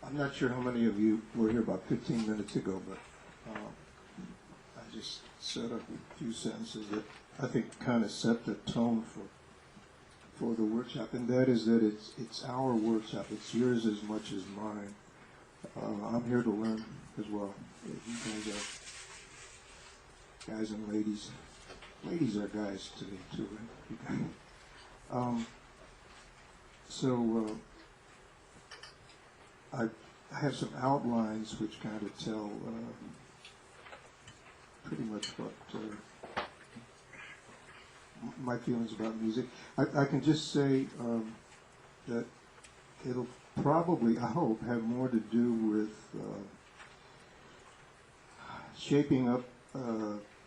I'm not sure how many of you were here about 15 minutes ago, but I just said a few sentences that I think kind of set the tone for the workshop, and that is that it's our workshop. It's yours as much as mine. I'm here to learn as well. You guys are guys and ladies. Ladies are guys to me too, right? So I have some outlines which kind of tell pretty much what my feelings about music. I can just say that it'll probably, I hope, have more to do with shaping up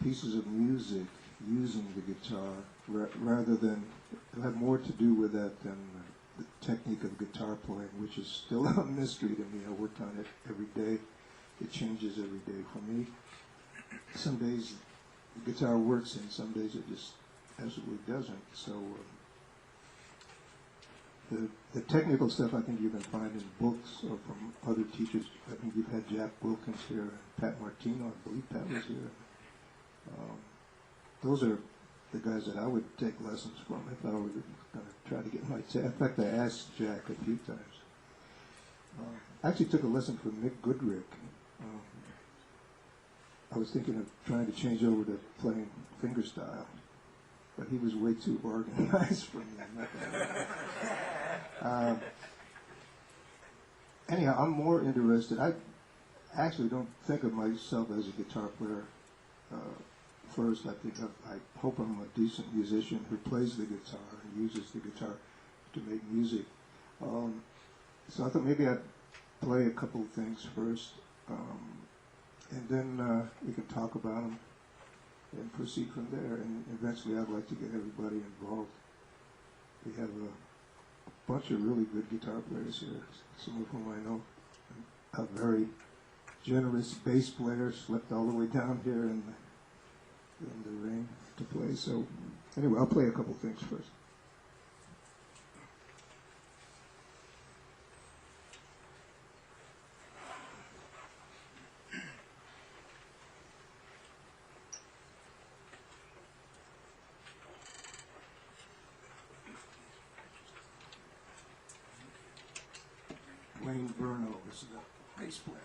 pieces of music using the guitar rather than, it'll have more to do with that than the technique of guitar playing, which is still a mystery to me. I work on it every day. It changes every day for me. Some days the guitar works and some days it just absolutely doesn't. So the technical stuff I think you can find in books or from other teachers. I think you've had Jack Wilkins here and Pat Martino. I believe Pat was here. Those are the guys that I would take lessons from if I were going to try to get my tech. In fact, I asked Jack a few times. I actually took a lesson from Mick Goodrick. I was thinking of trying to change over to playing fingerstyle, but he was way too organized for me. Anyhow, I'm more interested. I actually don't think of myself as a guitar player. First, I think I hope I'm a decent musician who plays the guitar and uses the guitar to make music. So I thought maybe I'd play a couple of things first, and then we can talk about them and proceed from there. And eventually, I'd like to get everybody involved. We have a bunch of really good guitar players here, some of whom I know. A very generous bass player slept all the way down here in the rain to play. So anyway, I'll play a couple things first. Wayne Verno is the bass player.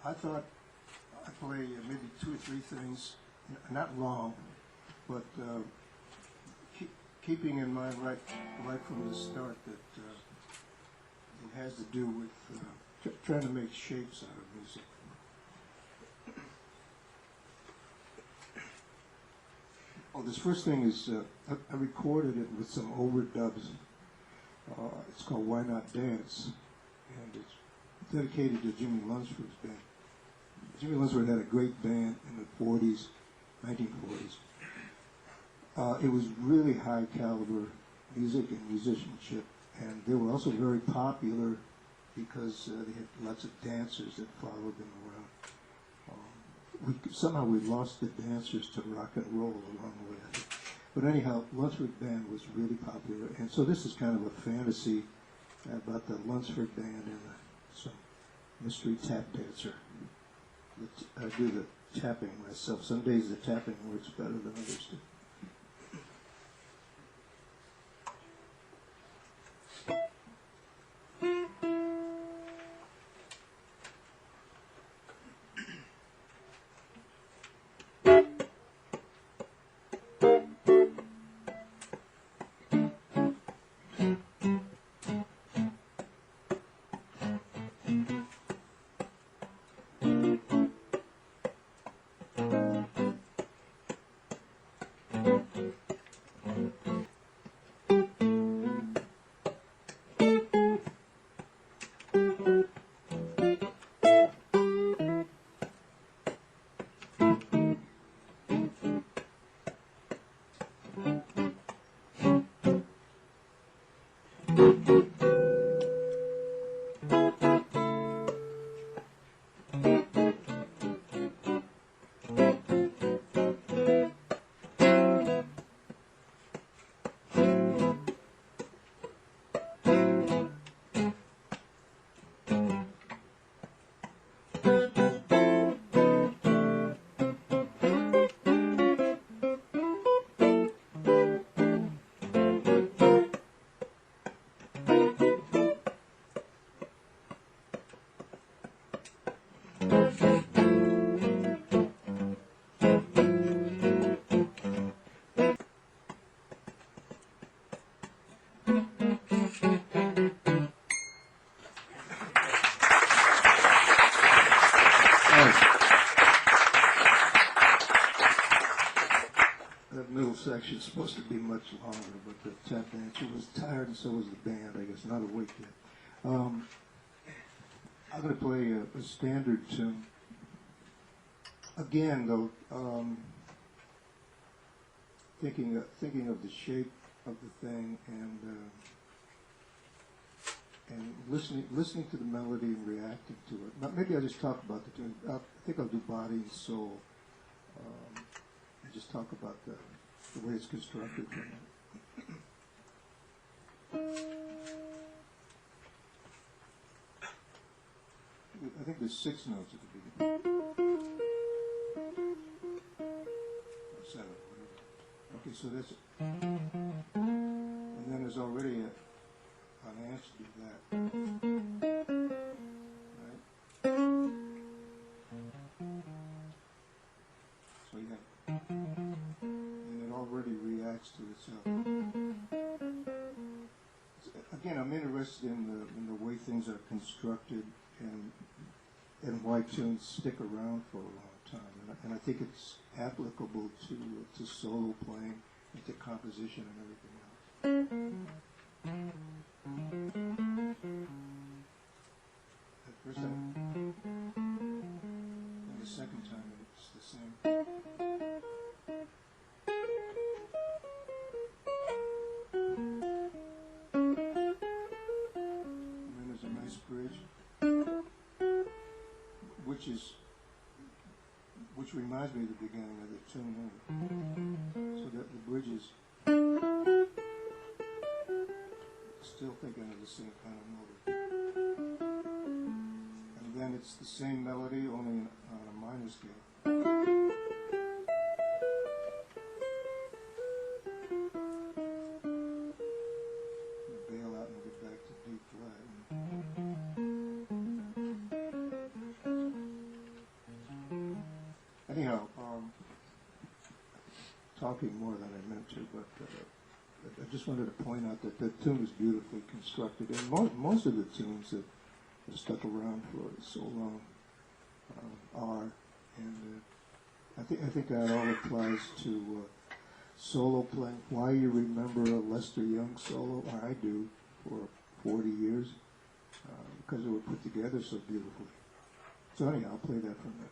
I thought I'd play maybe 2 or 3 things, not long, but keeping in mind right from the start that it has to do with trying to make shapes out of music. Oh, this first thing is I recorded it with some overdubs. It's called Why Not Dance, and it's dedicated to Jimmy Lunsford's band. Jimmy Lunsford had a great band in the 40s, 1940s. It was really high caliber music and musicianship, and they were also very popular because they had lots of dancers that followed them around. Somehow we lost the dancers to rock and roll along the way, I think. But anyhow, Lunsford band was really popular, and so this is kind of a fantasy about the Lunsford band and some mystery tap dancer. I do the tapping myself. Some days the tapping works better than others do. that middle section is supposed to be much longer, but the tap dancer was tired, and so was the band, I guess, not awake yet. I'm going to play a standard tune. Again, though, thinking of the shape of the thing and listening to the melody and reacting to it. Now, maybe I'll just talk about the tune. I think I'll do body and soul. And just talk about the way it's constructed. I think there's 6 notes at the beginning. Or 7, whatever. Okay, so that's it. And then there's already an answer to that. Right? So you have, and it already reacts to itself. Again, I'm interested in the way things are constructed and why tunes stick around for a long time. And I think it's applicable to solo playing and to composition and everything else. The first time, and the second time it's the same. And then there's a nice bridge, which reminds me of the beginning of the tune. So that the bridge is still thinking of the same kind of motive. And then it's the same melody, only on a minor scale. Bail out and get back to D flat. Anyhow, talking more than I meant to, but I just wanted to point out that the tune is beautifully constructed, and most of the tunes that have stuck around for so long are, and I think that all applies to solo playing. Why you remember a Lester Young solo, or I do, for 40 years, because they were put together so beautifully. So anyhow, I'll play that from there.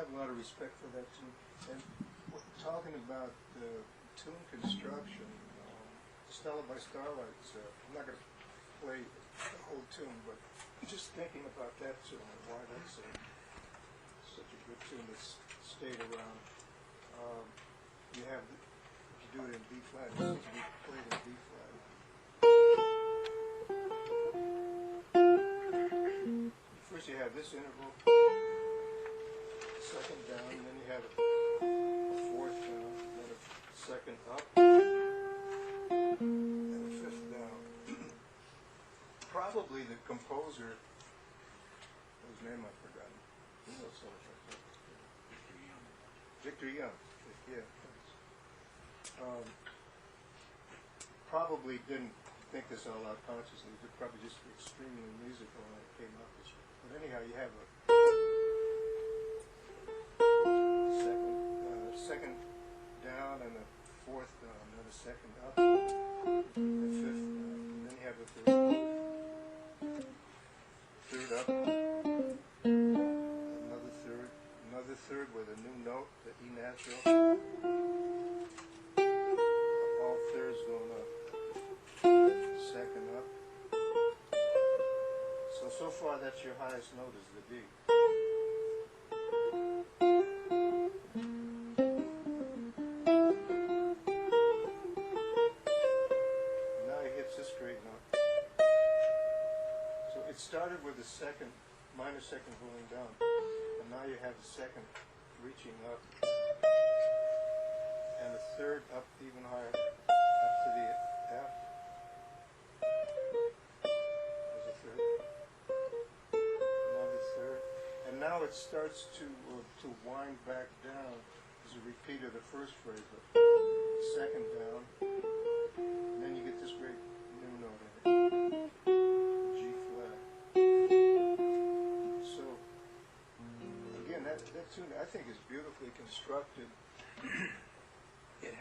have a lot of respect for that tune. And talking about tune construction, Stella by Starlight's, I'm not going to play the whole tune, but just thinking about that tune and why that's such a good tune that's stayed around. You have, if you do it in B flat, it needs to be played in B flat. First you have this interval, second down, and then you have a fourth down, then a second up, and a fifth down. Probably the composer, whose name I've forgotten. Victor Young. Yeah. Probably didn't think this all out consciously. It was probably just extremely musical when it came out this way. But anyhow, you have a second down and a fourth down, then a second up, and a fifth down, and then you have a third up, another third with a new note, the E natural, all thirds going up, second up. So far that's your highest note is the D. Now he hits this great note. So it started with the second, minor second going down, and now you have the second reaching up, and the third up even higher, up to the F. There's a third. Another third. And now it starts to wind back down as a repeat of the first phrase, but second down, and then you get this great new note in it, G flat. So, again, that tune I think is beautifully constructed. It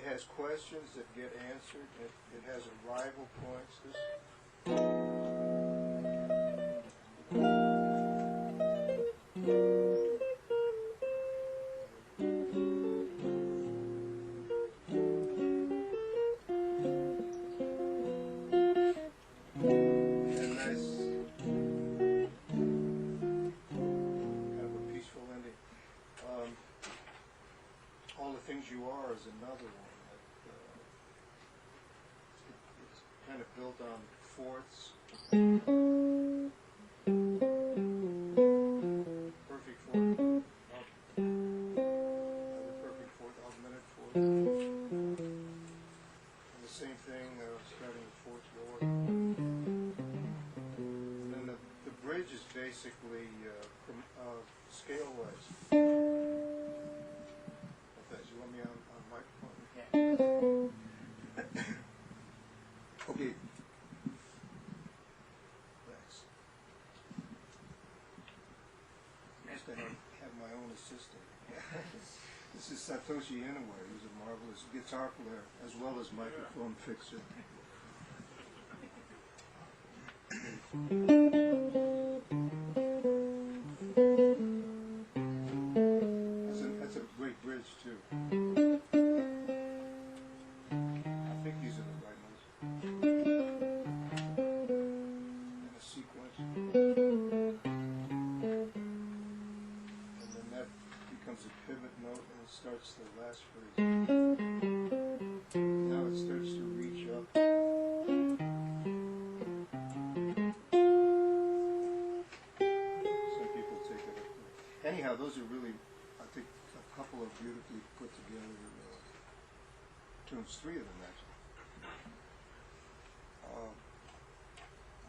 has questions that get answered. It has arrival points. Is another one that it's kind of built on fourths, perfect fourth, another perfect fourth, augmented fourth, and the same thing starting with fourth lower. And then the bridge is basically scale wise. You want me on microphone? Yeah. Okay. Thanks. Used to have my own assistant. This is Satoshi Inoue, who's a marvelous guitar player as well as microphone fixer. That's a great bridge too. I think these are the right notes. And a sequence. And then that becomes a pivot note and it starts the last phrase. Now it starts to reach up. Some people take it up. Anyhow, those are really, I think, a couple of beautifully put together tunes, three of them actually.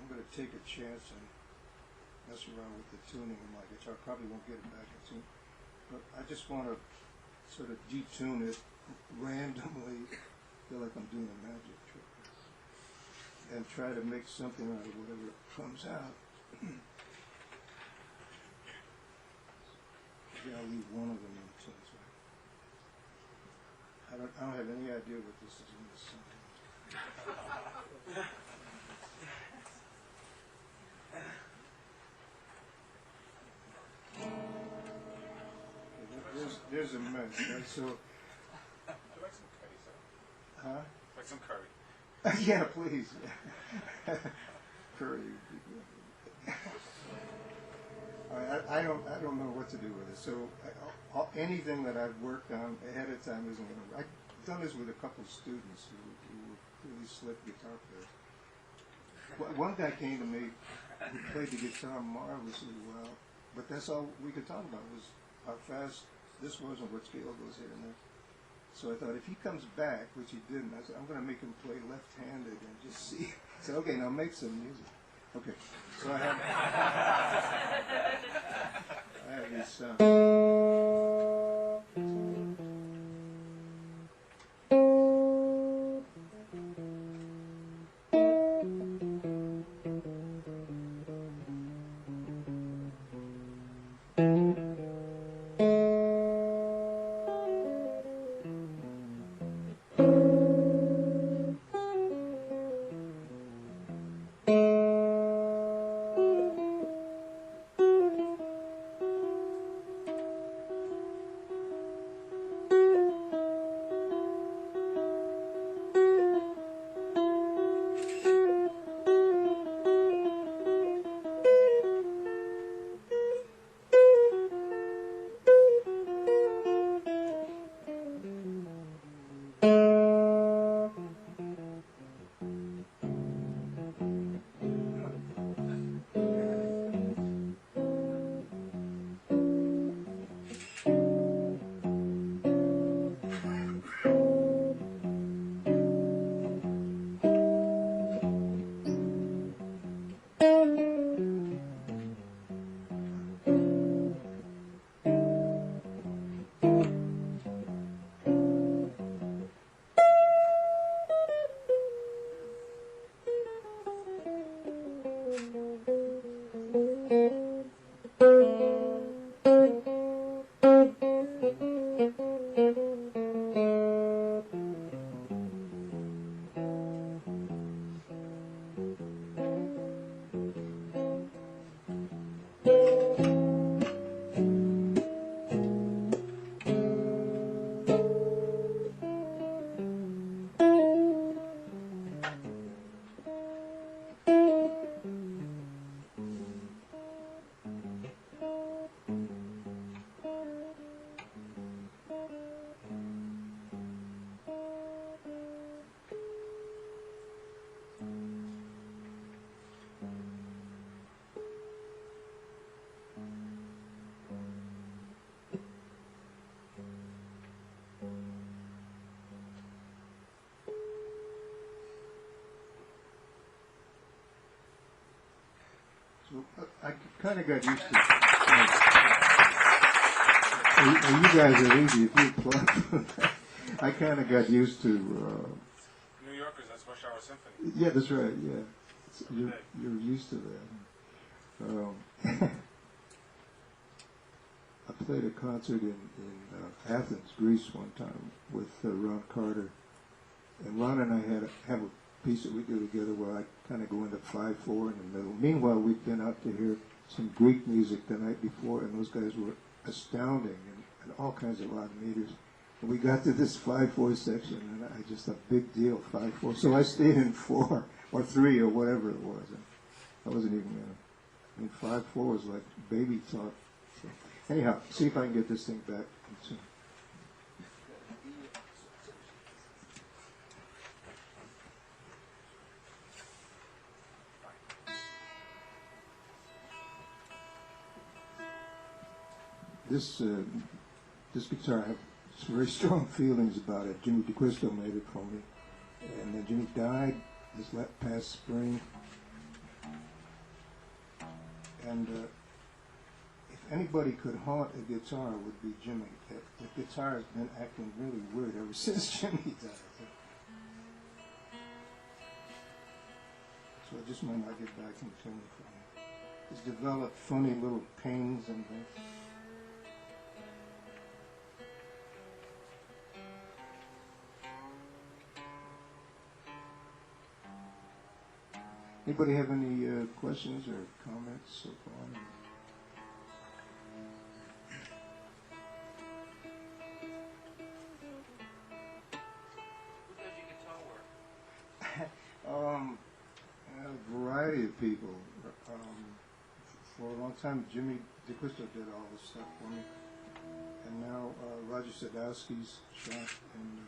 I'm going to take a chance and mess around with the tuning of my guitar. Probably won't get it back in tune, but I just want to sort of detune it randomly, feel like I'm doing a magic trick, and try to make something out of whatever comes out. Maybe I'll leave one of them in tunes, right? I don't have any idea what this is going to sound. there's a mess, right? So, I'd like some curry, sir. huh? Like some curry. Yeah, please. Curry. I don't know what to do with it. So anything that I've worked on ahead of time isn't going to. I've done this with a couple of students who were really slick guitar players. One guy came to me who played the guitar marvelously well, but that's all we could talk about was how fast this was and what scale goes here and there. So I thought if he comes back, which he didn't, I said I'm going to make him play left-handed and just see. I said, okay, now make some music. Okay, so I have this. I kind of got used to. You guys are easy if you plug. I kind of got used to. New Yorkers, that's Rush Hour Symphony. Yeah, that's right. Yeah, you're used to that. I played a concert in Athens, Greece, one time with Ron Carter, and Ron and I have a piece that we do together where I kind of go into 5/4 in the middle. Meanwhile, we'd been out to hear some Greek music the night before, and those guys were astounding and all kinds of odd meters. And we got to this 5/4 section, and I just a big deal 5/4. So I stayed in 4 or 3 or whatever it was. And I wasn't even gonna. I mean, 5/4 was like baby talk. So anyhow, see if I can get this thing back soon. This guitar, I have some very strong feelings about it. Jimmy DeCristo made it for me, and then Jimmy died this past spring. And if anybody could haunt a guitar, it would be Jimmy. The guitar has been acting really weird ever since Jimmy died. So I just might not get back in tune for him. He's developed funny little pains and things. Anybody have any questions or comments so far? people. For a long time, Jimmy DeQuisto did all this stuff for me, and now Roger Sadowski's shop, and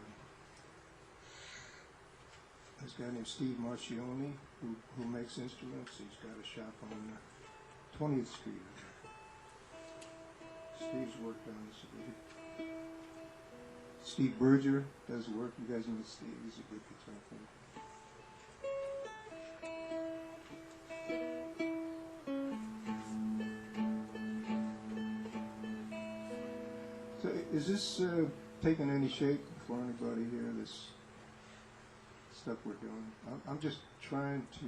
this guy named Steve Marchione, who makes instruments. He's got a shop on 20th Street. Steve's worked on this a bit. Steve Berger does work. You guys know Steve. He's a good guitar player. So is this taking any shape for anybody here, this stuff we're doing? I'm just trying to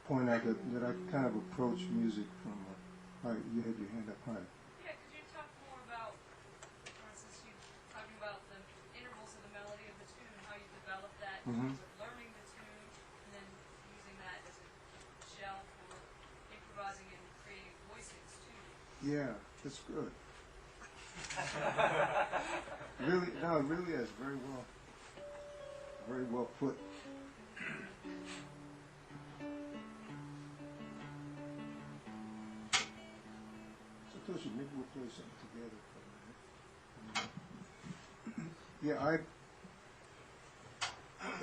point out that I kind of approach music from you had your hand up high. Yeah, could you talk more about, for instance, you talking about the intervals of the melody of the tune, how you develop that in terms of learning the tune, and then using that as a shell for improvising and creating voicings too. Yeah, that's good. Really, no, it really is very well put. Satoshi, maybe we'll play something together for a minute. Yeah,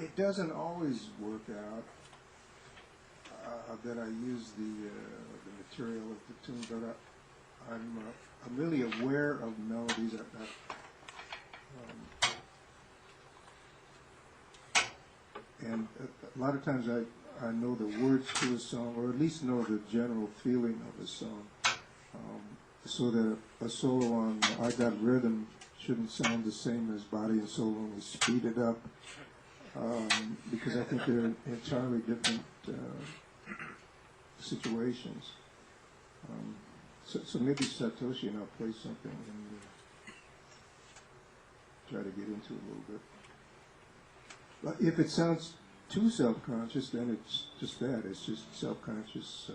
it doesn't always work out that I use the material of the tune, but I'm really aware of melodies. And a lot of times I know the words to a song, or at least know the general feeling of a song, so that a solo on I Got Rhythm shouldn't sound the same as Body and Soul when we speed it up, because I think they're entirely different situations. So maybe Satoshi and I'll play something and try to get into it a little bit. But if it sounds too self-conscious, then it's just that. It's just self-conscious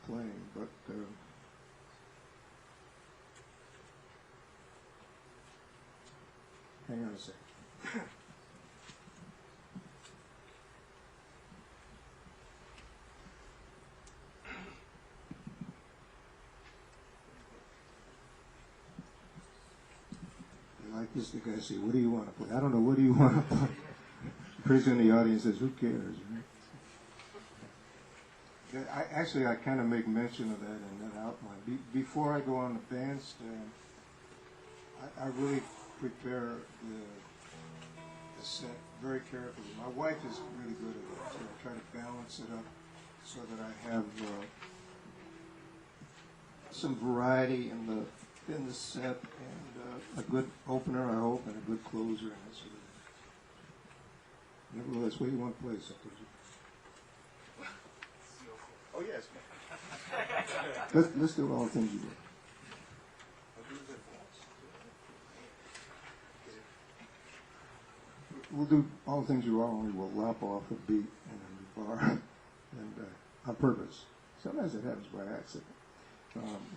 playing. But hang on a second. Like this, the guy say, "What do you want to play?" I don't know. What do you want to play? The person in the audience says, "Who cares?" Right? I kind of make mention of that in that outline. Before I go on the bandstand, I really prepare the set very carefully. My wife is really good at that, so I try to balance it up so that I have some variety in the set, and a good opener, I hope, and a good closer, and that sort of thing. Nevertheless, what do you want to play, Satoshi? Oh, yes. Let's do All the Things You Do. We'll do All the Things You Are, only we'll lop off a beat and a bar, and on purpose. Sometimes it happens by accident.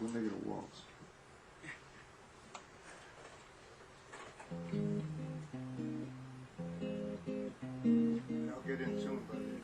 We'll make it a waltz. I'll get in tune by then.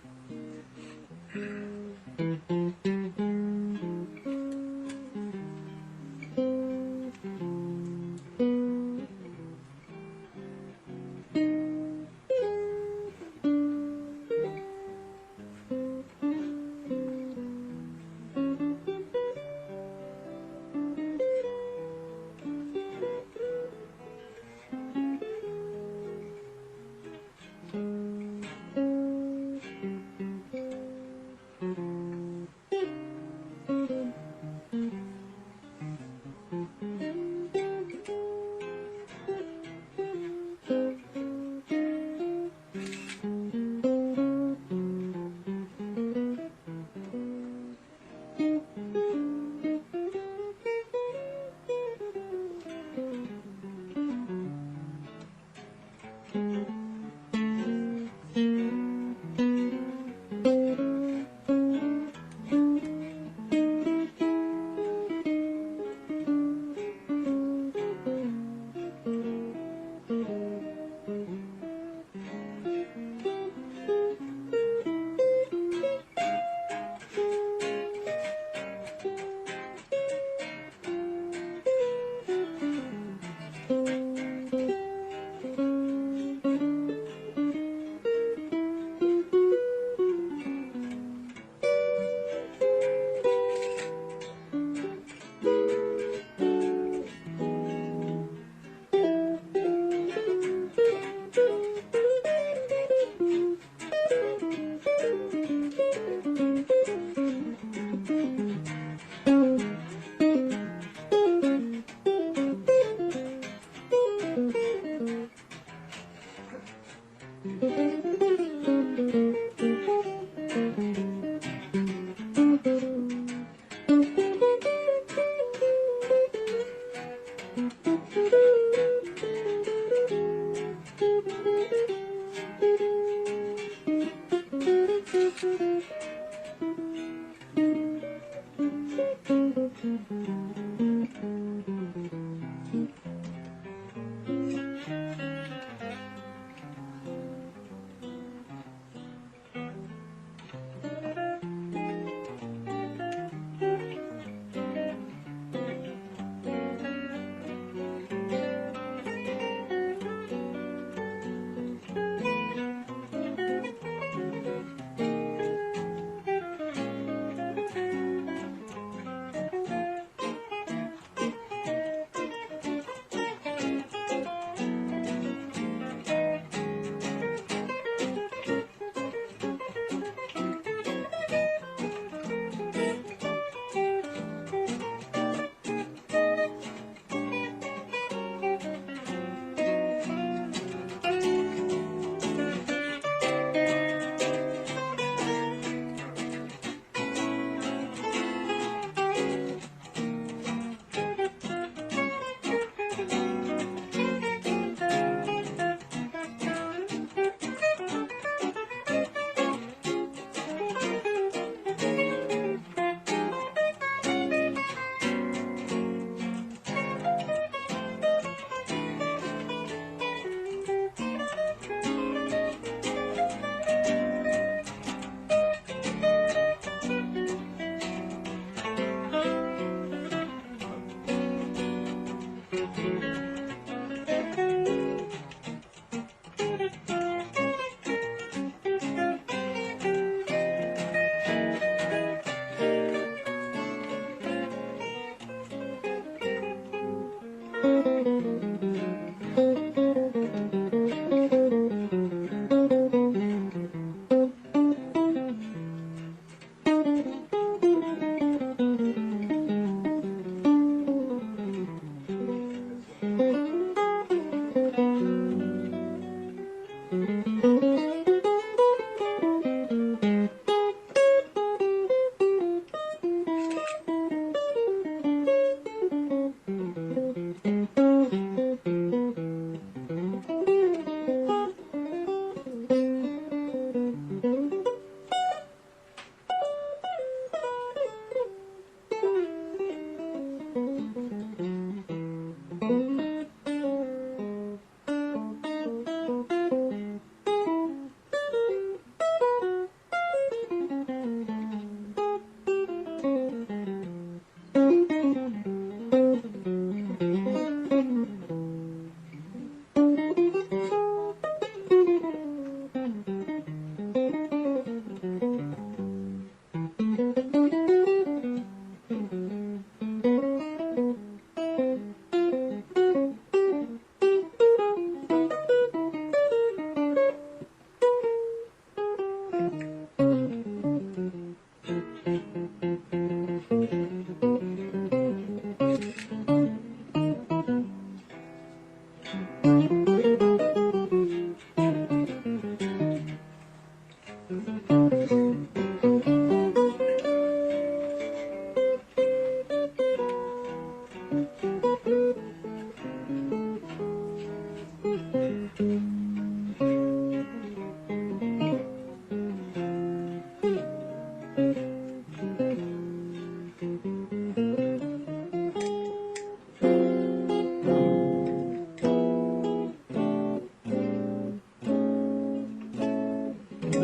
Didn't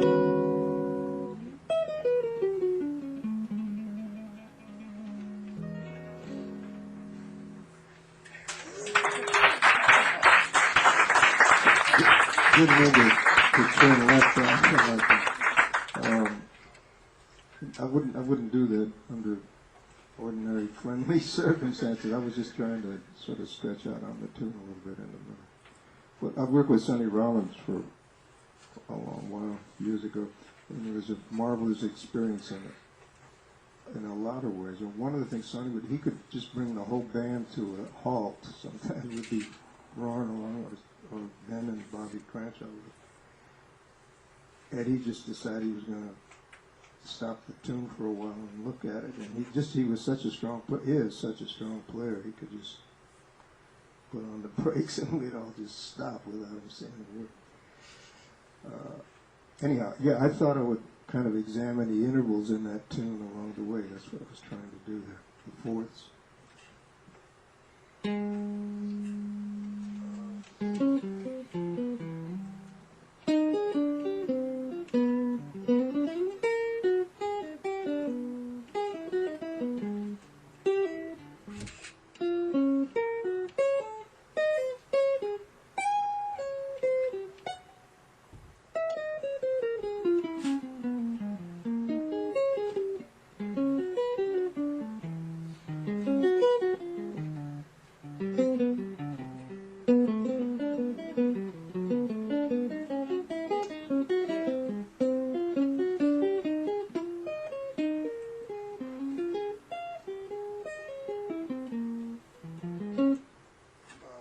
mean to turn left on like that. I wouldn't do that under ordinary friendly circumstances. I was just trying to sort of stretch out on the tune a little bit in the middle. But I've worked with Sonny Rollins for a long while, years ago, and it was a marvelous experience in a lot of ways. And one of the things Sonny would, he could just bring the whole band to a halt. Sometimes it would be roaring along, or Ben and Bobby Cranshaw would. And he just decided he was going to stop the tune for a while and look at it. And he was such a strong, is such a strong player. He could just put on the brakes and we'd all just stop without him saying a word. Anyhow, yeah, I thought I would kind of examine the intervals in that tune along the way. That's what I was trying to do there. The fourths.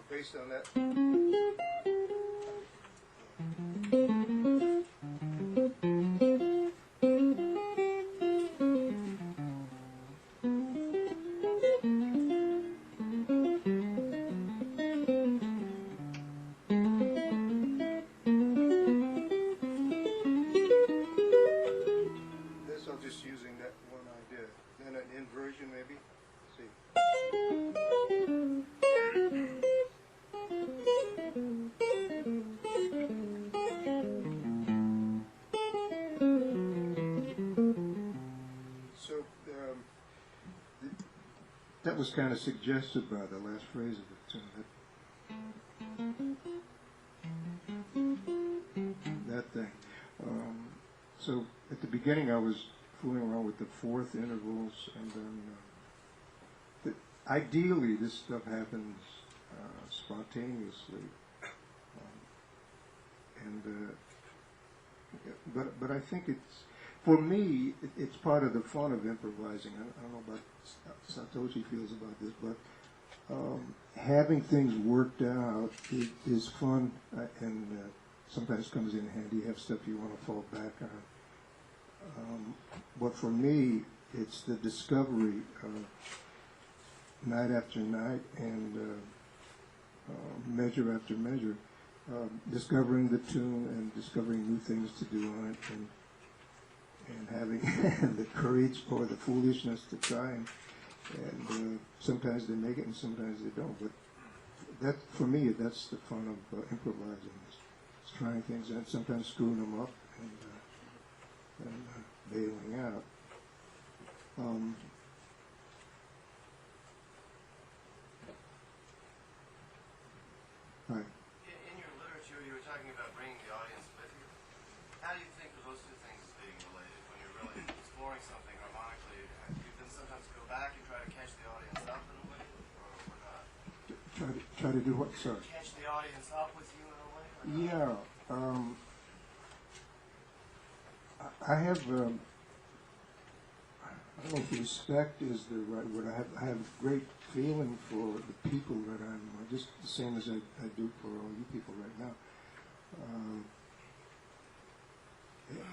Based on that. This I'm just using that one idea. Then an inversion maybe. See. That was kind of suggested by the last phrase of the tune. That thing. So at the beginning, I was fooling around with the fourth intervals, and then ideally this stuff happens spontaneously, but I think it's. For me, it's part of the fun of improvising. I don't know about Satoshi feels about this, but having things worked out is fun, and sometimes comes in handy. You have stuff you want to fall back on. But for me, it's the discovery night after night and measure after measure, discovering the tune and discovering new things to do on it, and having the courage or the foolishness to try, and sometimes they make it and sometimes they don't. But that, for me, that's the fun of improvising, is trying things and sometimes screwing them up and bailing out. Right. In your literature, you were talking about bringing the audience with you. How do you think of those two things as being related when you're really exploring something harmonically? You can sometimes go back and try to catch the audience up in a way, or not? Try to do what, sir? Catch the audience up with you in a way, or not? Yeah. I have. I don't know if respect is the right word. I have great feeling for the people that I'm, just the same as I do for all you people right now.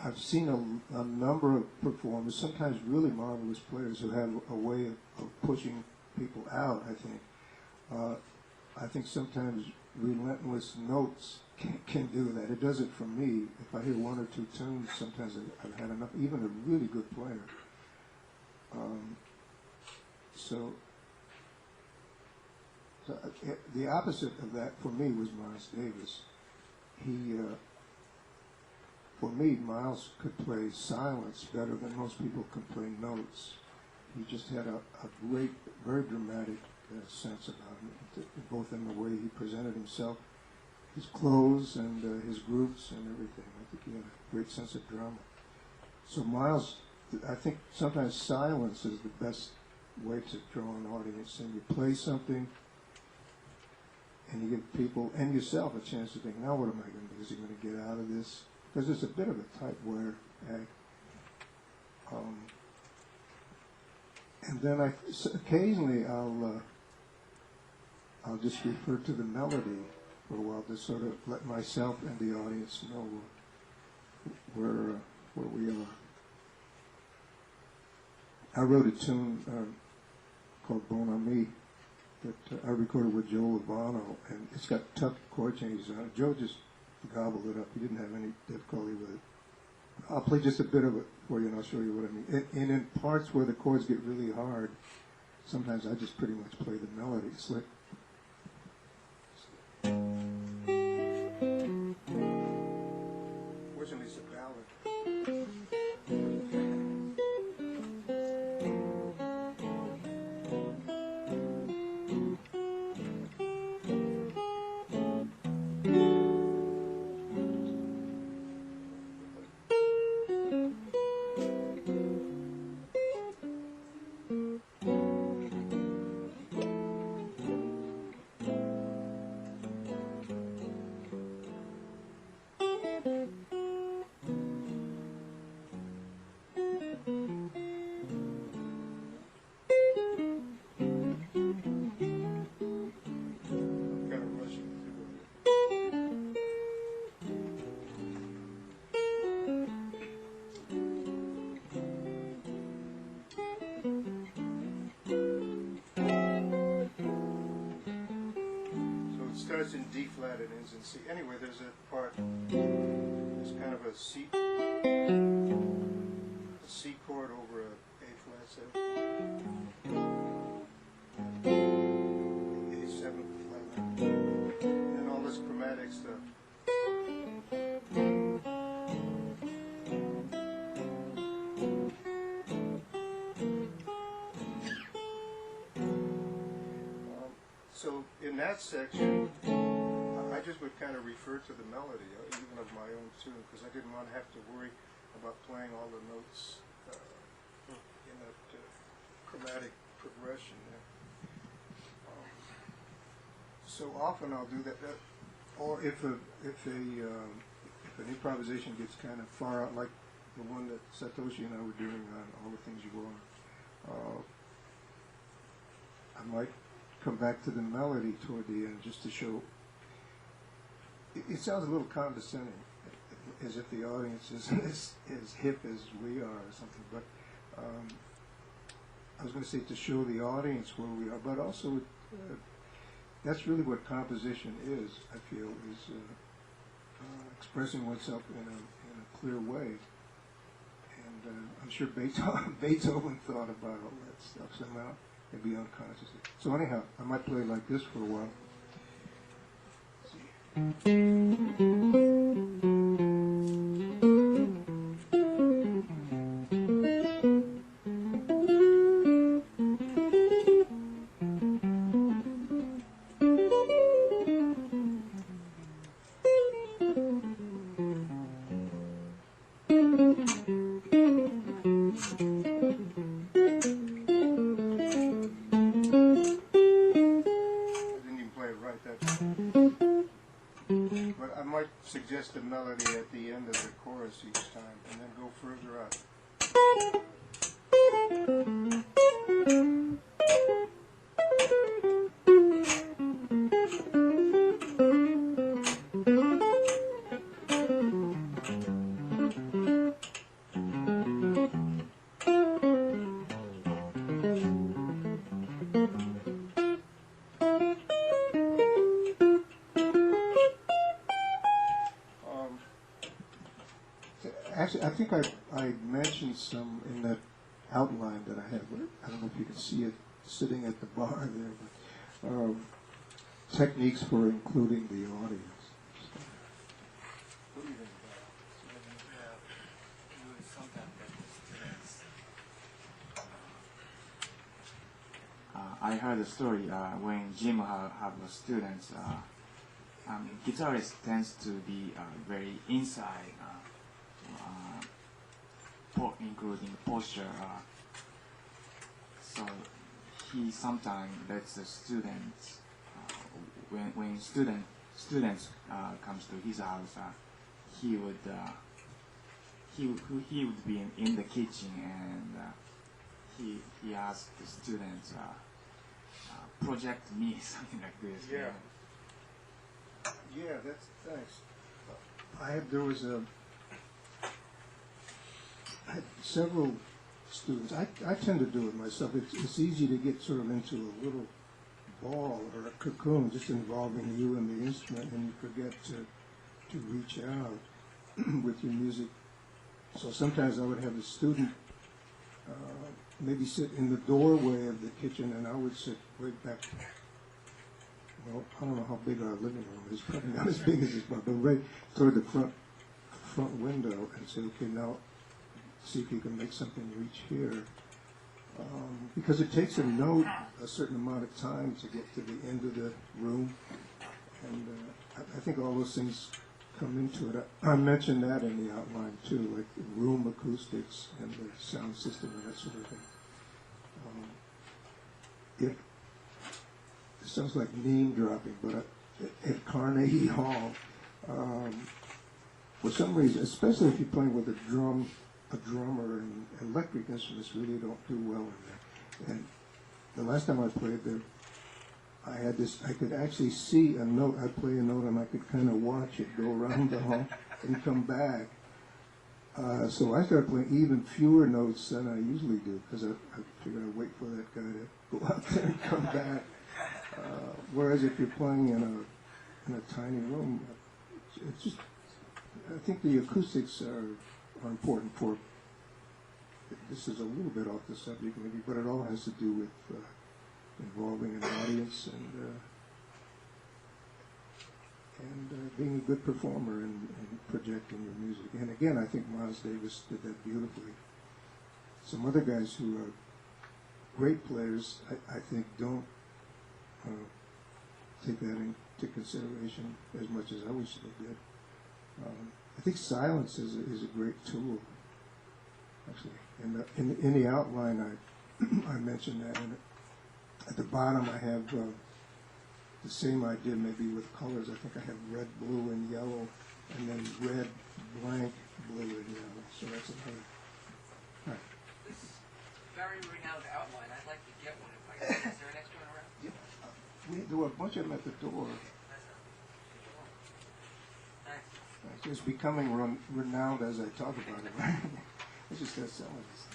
I've seen a number of performers, sometimes really marvelous players, who have a way of pushing people out, I think. I think sometimes relentless notes can do that. It does it for me. If I hear one or two tunes, sometimes I've had enough, even a really good player. So the opposite of that for me was Miles Davis. for me, Miles could play silence better than most people can play notes. He just had a great, very dramatic sense about him, both in the way he presented himself, his clothes, and his groups and everything. I think he had a great sense of drama. So Miles, I think sometimes silence is the best way to draw an audience, and you play something, and you give people and yourself a chance to think, now what am I going to do? Is he going to get out of this? Because it's a bit of a tight wire act. And then occasionally I'll just refer to the melody for a while to sort of let myself and the audience know where we are. I wrote a tune called Bon Ami that I recorded with Joe Lovano, and it's got tough chord changes on it. Joe just gobbled it up. He didn't have any difficulty with it. I'll play just a bit of it for you, and I'll show you what I mean. And in parts where the chords get really hard, sometimes I just pretty much play the melody. It's like... Fortunately, it's a ballad. Starts in D flat and ends in C. Anyway, there's a part, there's kind of a C chord over a A flat 7, A7 flat 9, and all this chromatic stuff. So in that section, I just would kind of refer to the melody, even of my own tune, because I didn't want to have to worry about playing all the notes in that chromatic progression there. So often I'll do that, or if an improvisation gets kind of far out, like the one that Satoshi and I were doing on All the Things You Are, I might come back to the melody toward the end just to show. It sounds a little condescending, as if the audience is as hip as we are or something, but I was going to say to show the audience where we are, but also that's really what composition is, I feel, is expressing oneself in a clear way. And I'm sure Beethoven thought about all that stuff somehow, maybe unconsciously. So anyhow, I might play like this for a while. Let's see. Suggest a melody at the end of the chorus each time, and then go further up. Actually, I think I mentioned some in that outline that I have. I don't know if you can see it sitting at the bar there, but techniques for including the audience. What do you think about I heard a story when Jim have a student. Guitarist tends to be very inside, including posture. So he sometimes lets the students when students comes to his house, he would be in the kitchen, and he asked the students project me something like this. Yeah. Yeah, that's thanks. I had several students. I tend to do it myself. It's easy to get sort of into a little ball or a cocoon just involving you and the instrument, and you forget to reach out with your music. So sometimes I would have a student maybe sit in the doorway of the kitchen, and I would sit right back. Well, I don't know how big our living room is. Probably not as big as this, but right toward the front window, and say, okay, now see if you can make something reach here. Because it takes a note a certain amount of time to get to the end of the room, and I think all those things come into it. I mentioned that in the outline too, like the room acoustics and the sound system and that sort of thing. It sounds like name dropping, but at Carnegie Hall, for some reason, especially if you're playing with a drummer, and electric instruments really don't do well in there. And the last time I played there, I could actually see a note. I'd play a note and I could kind of watch it go around the hall and come back. So I started playing even fewer notes than I usually do, because I figured I'd wait for that guy to go out there and come back. Whereas if you're playing in a tiny room, it's just, I think the acoustics are important for, this is a little bit off the subject maybe, but it all has to do with involving an audience and being a good performer and projecting your music. And again, I think Miles Davis did that beautifully. Some other guys who are great players, I think, don't take that into consideration as much as I wish they did. I think silence is a great tool, actually. In the outline, I mentioned that. And at the bottom, I have the same idea, maybe with colors. I think I have red, blue, and yellow, and then red, blank, blue, and yellow. So that's another. All right. This very renowned outline, I'd like to get one if I can. Is there an extra one around? Yeah. There were a bunch of them at the door. Thanks. It's becoming renowned as I talk about it, right? It's just that selling this.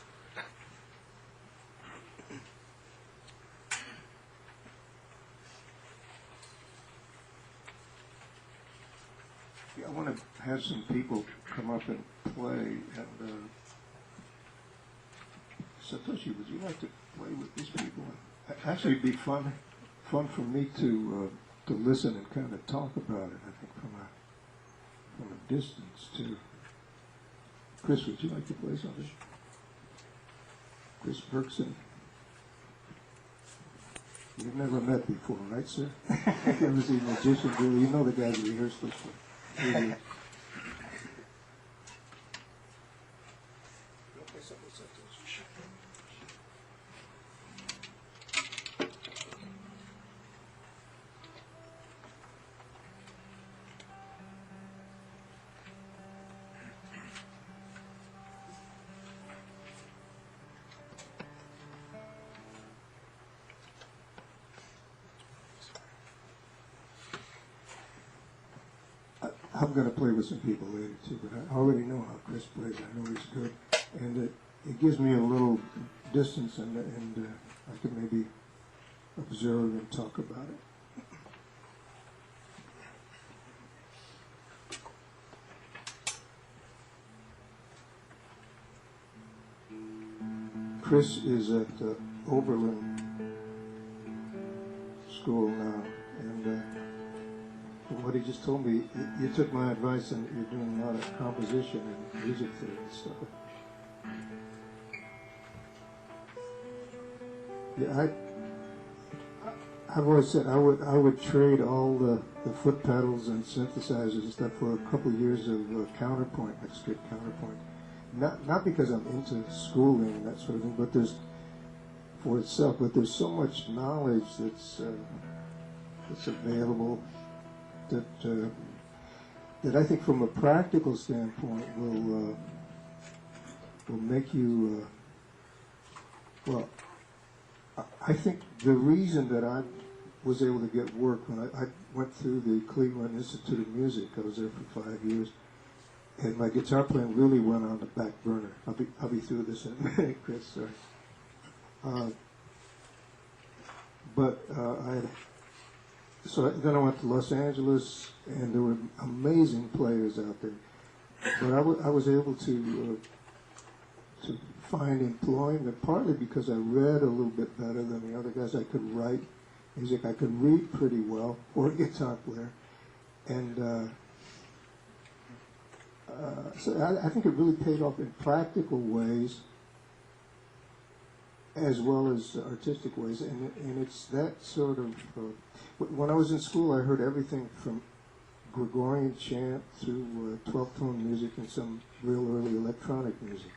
Yeah, I want to have some people come up and play. And Satoshi, would you like to play with these people? Actually, it'd be fun for me to listen and kind of talk about it. I think from a distance too. Chris, would you like to play something? Chris Berkson. You've never met before, right, sir? There was a magician drill. You know the guys who rehearsed this for 3 years. I'm going to play with some people later too, but I already know how Chris plays. I know he's good, and it gives me a little distance, and I can maybe observe and talk about it. Chris is at Oberlin School now, and from what he just told me, you took my advice and you're doing a lot of composition and music theory and stuff. Yeah, I've always said I would trade all the foot pedals and synthesizers and stuff for a couple of years of counterpoint, like straight counterpoint. Not because I'm into schooling and that sort of thing, but there's for itself. But there's so much knowledge that's available that I think, from a practical standpoint, will make you. Well, I think the reason that I was able to get work when I went through the Cleveland Institute of Music, I was there for 5 years, and my guitar playing really went on the back burner. I'll be through this in a minute, Chris. Sorry. So then I went to Los Angeles, and there were amazing players out there. But I was able to find employment partly because I read a little bit better than the other guys. I could write music. I could read pretty well, or a guitar player, and so I think it really paid off in practical ways as well as artistic ways, and it's that sort of. When I was in school, I heard everything from Gregorian chant through 12-tone music and some real early electronic music.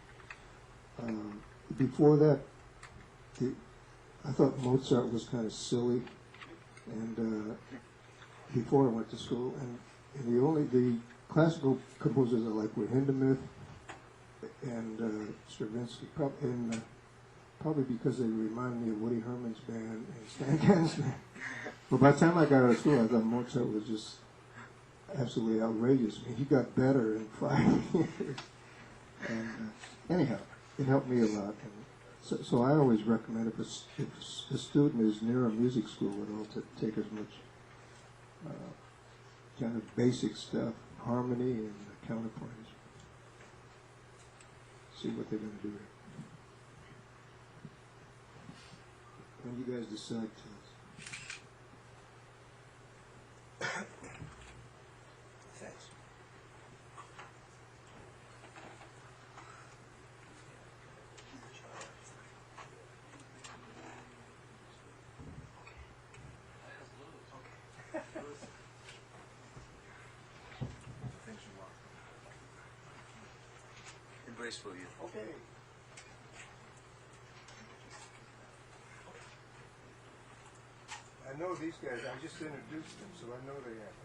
Before that, I thought Mozart was kind of silly, and before I went to school, and the classical composers I like were Hindemith and Stravinsky, probably because they reminded me of Woody Herman's band and Stan Getty's band. But by the time I got out of school, I thought Mozart was just absolutely outrageous. I mean, he got better in 5 years. And anyhow, it helped me a lot. And so I always recommend if a student is near a music school at all to take as much kind of basic stuff, harmony and counterpoint. See what they're going to do. When you guys decide to. Thanks. Graceful youth. Okay. I know these guys. I just introduced them, so I know they have.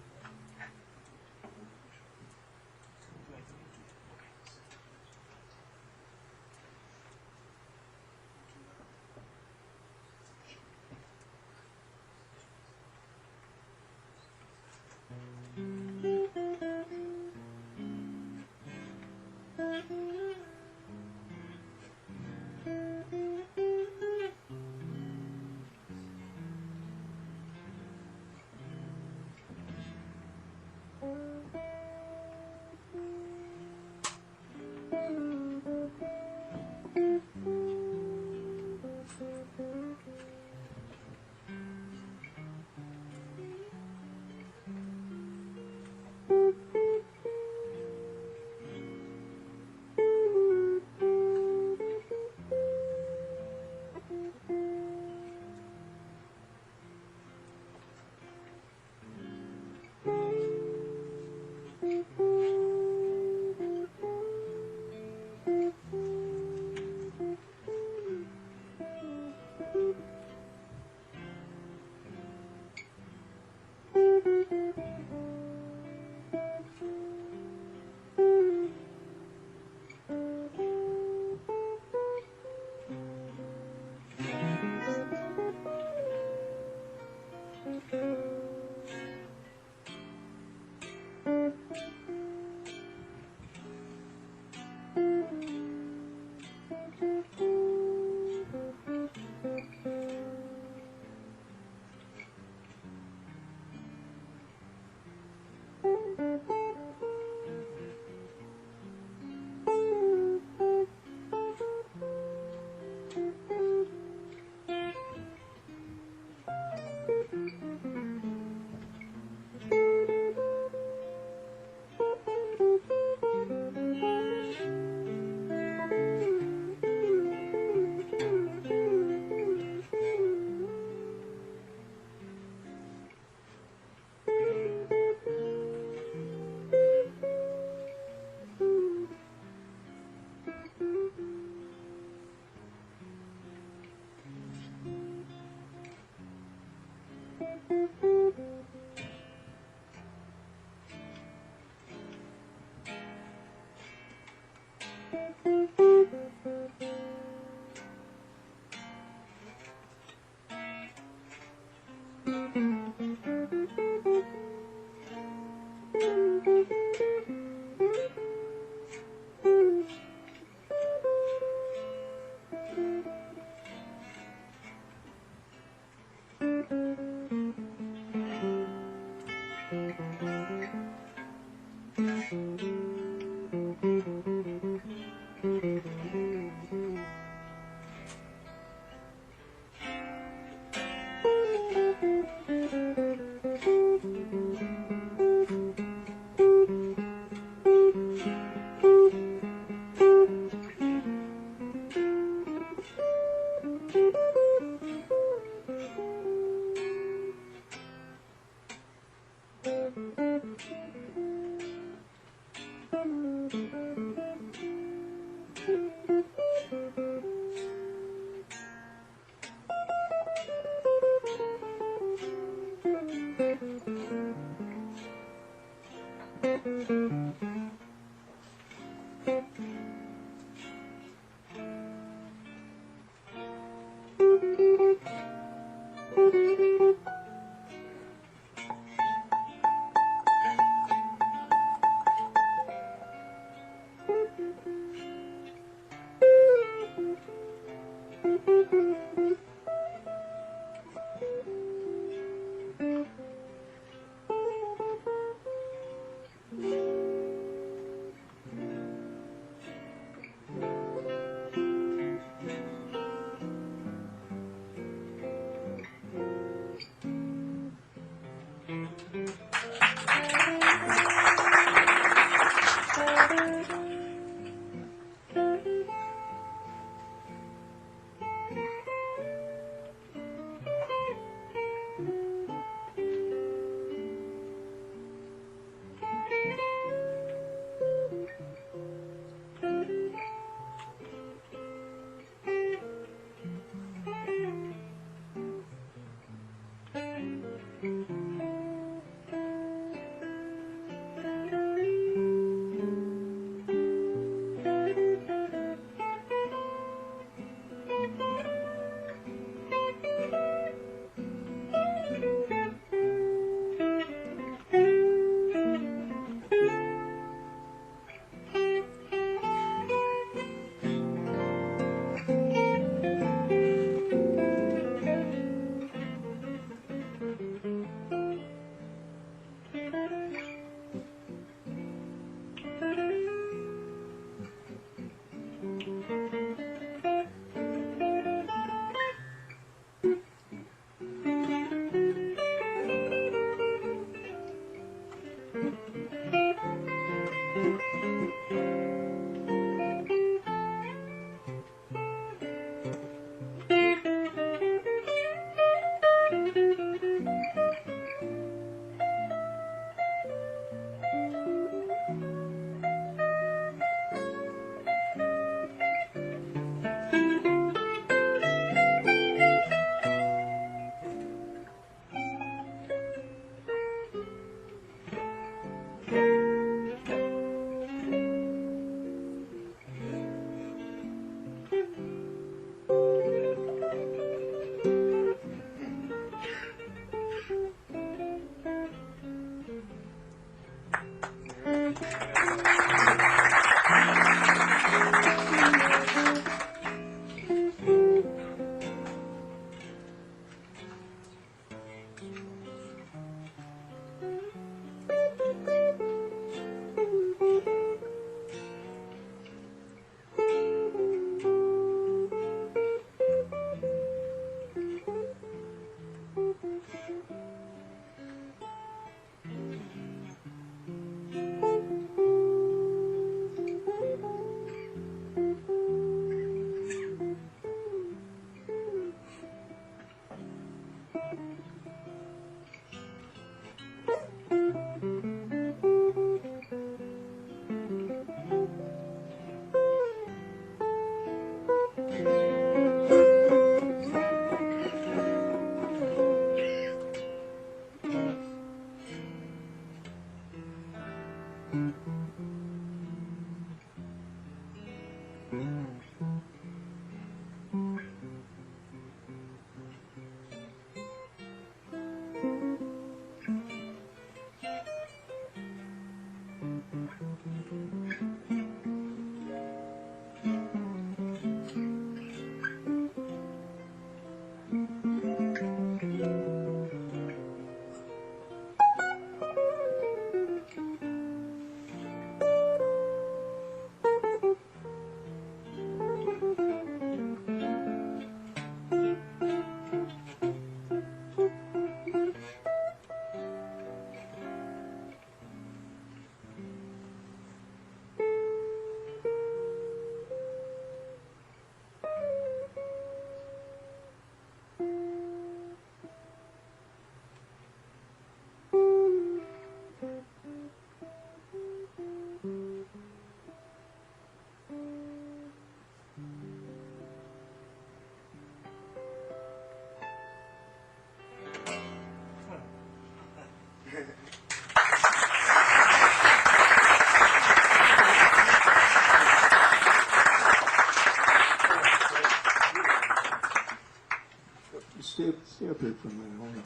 there for a minute. I want to,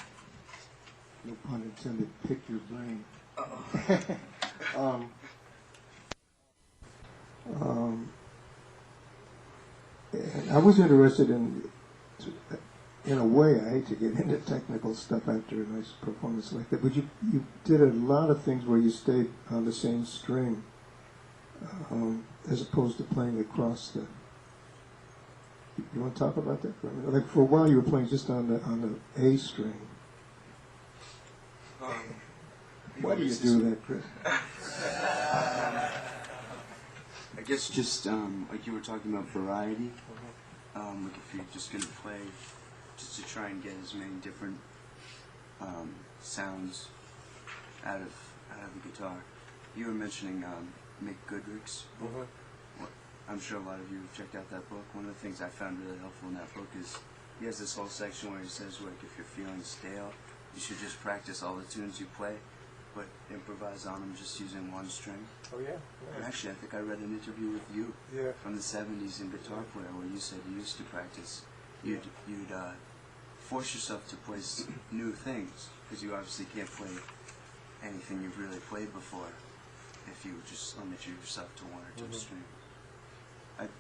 no pun intended, pick your brain. And I was interested in a way, I hate to get into technical stuff after a nice performance like that, but you did a lot of things where you stayed on the same string, as opposed to playing across the. You want to talk about that for a minute? Like for a while, you were playing just on the A string. Why do you do that, Chris? I guess just like you were talking about variety. Like if you're just gonna play, just to try and get as many different sounds out of the guitar. You were mentioning Mick Goodrick's book. I'm sure a lot of you have checked out that book. One of the things I found really helpful in that book is he has this whole section where he says, like, if you're feeling stale, you should just practice all the tunes you play, but improvise on them just using one string. Oh yeah. And actually, I think I read an interview with you from the 70s in Guitar Player where you said you used to practice. You'd force yourself to play new things because you obviously can't play anything you've really played before if you just limit yourself to one or two strings.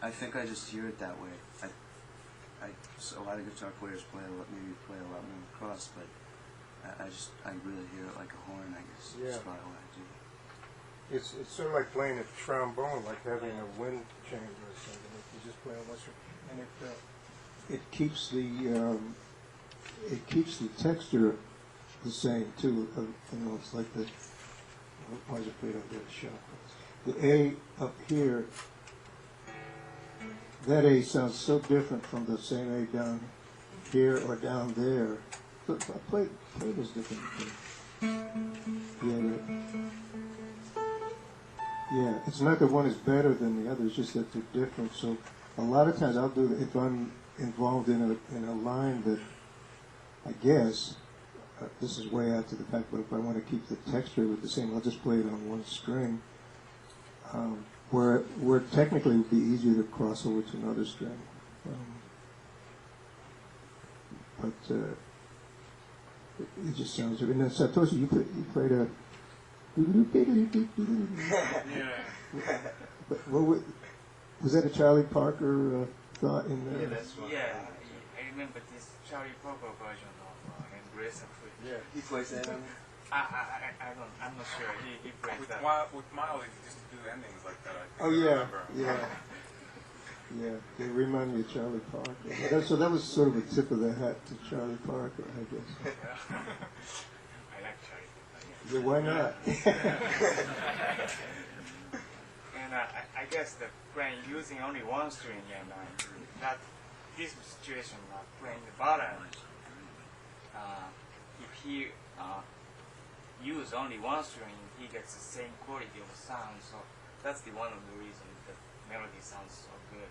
I think I just hear it that way. So a lot of guitar players play a lot more across, but I really hear it like a horn, I guess. Yeah. That's probably what I do. It's sort of like playing a trombone, like having a wind chamber or something. You just play on one string, and it keeps the texture the same too. It's like the why is it played out there? Shot. The A up here. That A sounds so different from the same A down here or down there. But play those different things. Yeah, it's not that one is better than the other, it's just that they're different. So a lot of times I'll do that if I'm involved in a line that I guess, this is way out to the back, but if I want to keep the texture with the same, I'll just play it on one string. Where technically it would be easier to cross over to another string. But it just sounds good. And then Satoshi, you played a... But was that a Charlie Parker thought in there? Yeah, that's right. Yeah, I remember this Charlie Parker version of Embrace of Free. Yeah, he plays that on I'm not sure. He plays With that. with Miles, he used to do endings like that. I think Oh I yeah, remember. yeah. They remind me of Charlie Parker. So that was sort of a tip of the hat to Charlie Parker, I guess. I like Charlie Parker. Yeah, why not? And I guess the playing using only one string and that this situation playing the bottom, if he use only one string, he gets the same quality of sound. So that's one of the reasons the melody sounds so good.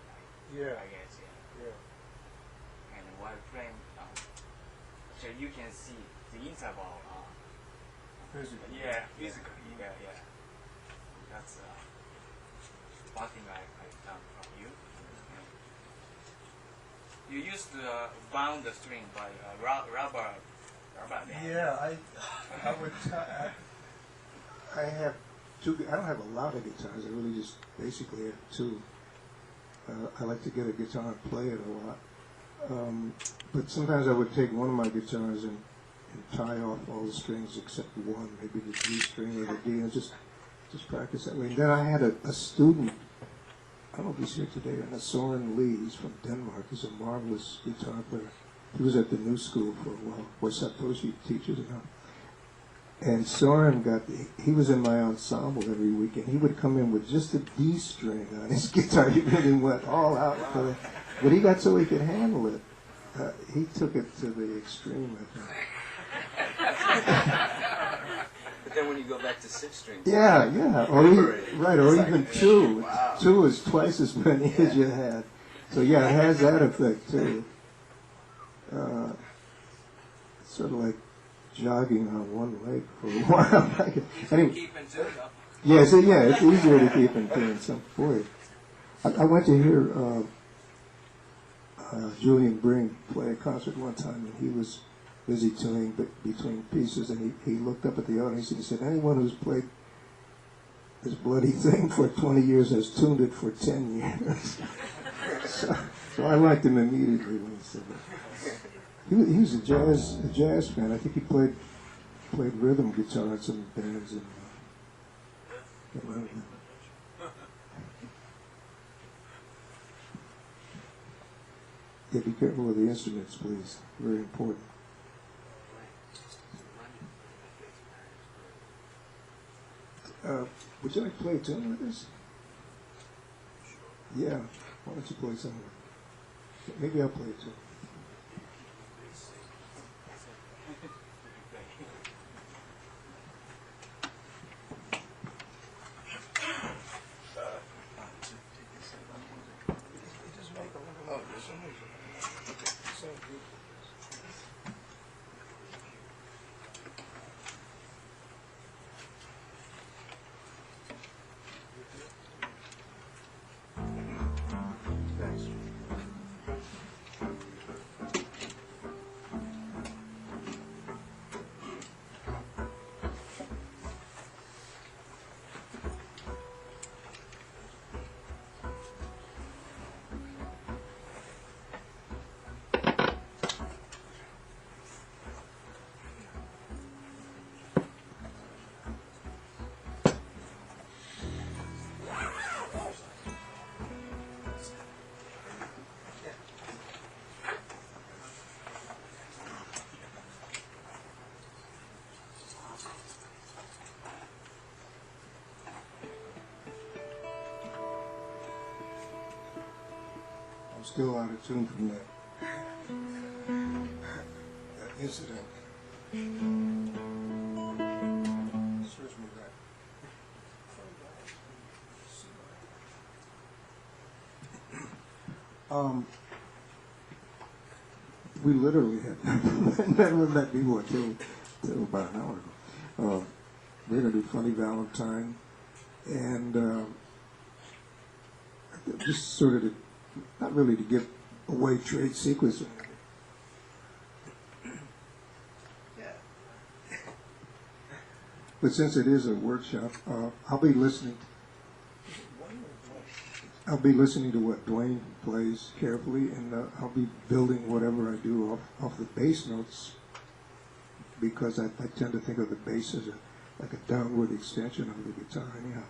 I guess, yeah. And while playing, actually you can see the interval. Physically. Yeah, physically. Yeah. That's one thing I found from you. You used to bound the string by rubber. Yeah, I would. I have two. I don't have a lot of guitars. I really just basically have two. I like to get a guitar and play it a lot. But sometimes I would take one of my guitars and tie off all the strings except one, maybe the G string or the D, and just practice that way. And then I had a student. I don't know if he's here today. Soren Lee. He's from Denmark. He's a marvelous guitar player. He was at the New School for a while, where Satoshi teaches now. And Soren he was in my ensemble every week, and he would come in with just a D string on his guitar. He really went all out for it. But he got so he could handle it. He took it to the extreme, I think. But then when you go back to 6 strings... Yeah. Or even 2. Wow. 2 is twice as many as you had. So yeah, it has that effect too. Sort of like jogging on one leg for a while. Anyway, Keep in tune, though. yeah, it's easier to keep in tune. So, boy, I went to hear Julian Bring play a concert one time, and he was busy tuning between pieces, and he looked up at the audience and he said, anyone who's played this bloody thing for 20 years has tuned it for 10 years. so I liked him immediately when he said that. He was a jazz fan. I think he played rhythm guitar in some bands in Atlanta. Yeah, be careful with the instruments, please. Very important. Would you like to play a tune with us? Yeah. Why don't you play something? Maybe I'll play a tune. Still out of tune from that incident. Serves me right. We literally had never met before until about an hour ago. We're going to do Funny Valentine, and just sort of not really to give away trade secrets or anything. But since it is a workshop, I'll be listening to what Dwayne plays carefully, and I'll be building whatever I do off the bass notes, because I tend to think of the bass as like a downward extension of the guitar anyhow.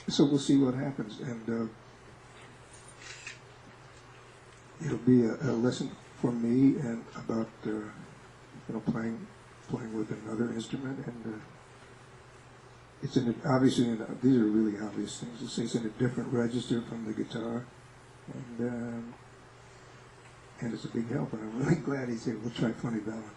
So we'll see what happens, and it'll be a lesson for me and about playing with another instrument, and it's obviously these are really obvious things. It's in a different register from the guitar, and it's a big help. And I'm really glad he's here. We'll try Funny Valentine.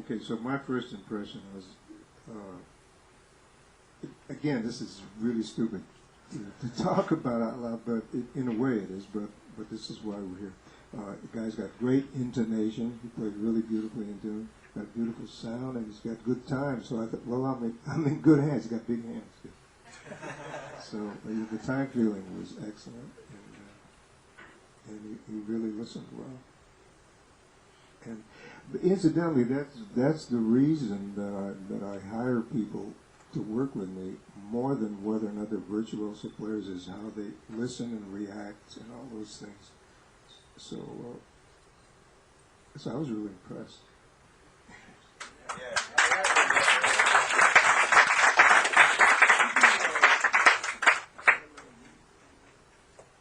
Okay, so my first impression was, again, this is really stupid to talk about out loud, but in a way it is, but this is why we're here. The guy's got great intonation. He played really beautifully in tune. Got beautiful sound, and he's got good time. So I thought, well, I'm in good hands. He's got big hands. So the time feeling was excellent, and he really listened well. And incidentally, that's the reason that I hire people to work with me more than whether or not they're virtuoso players, is how they listen and react and all those things. So I was really impressed. Yeah.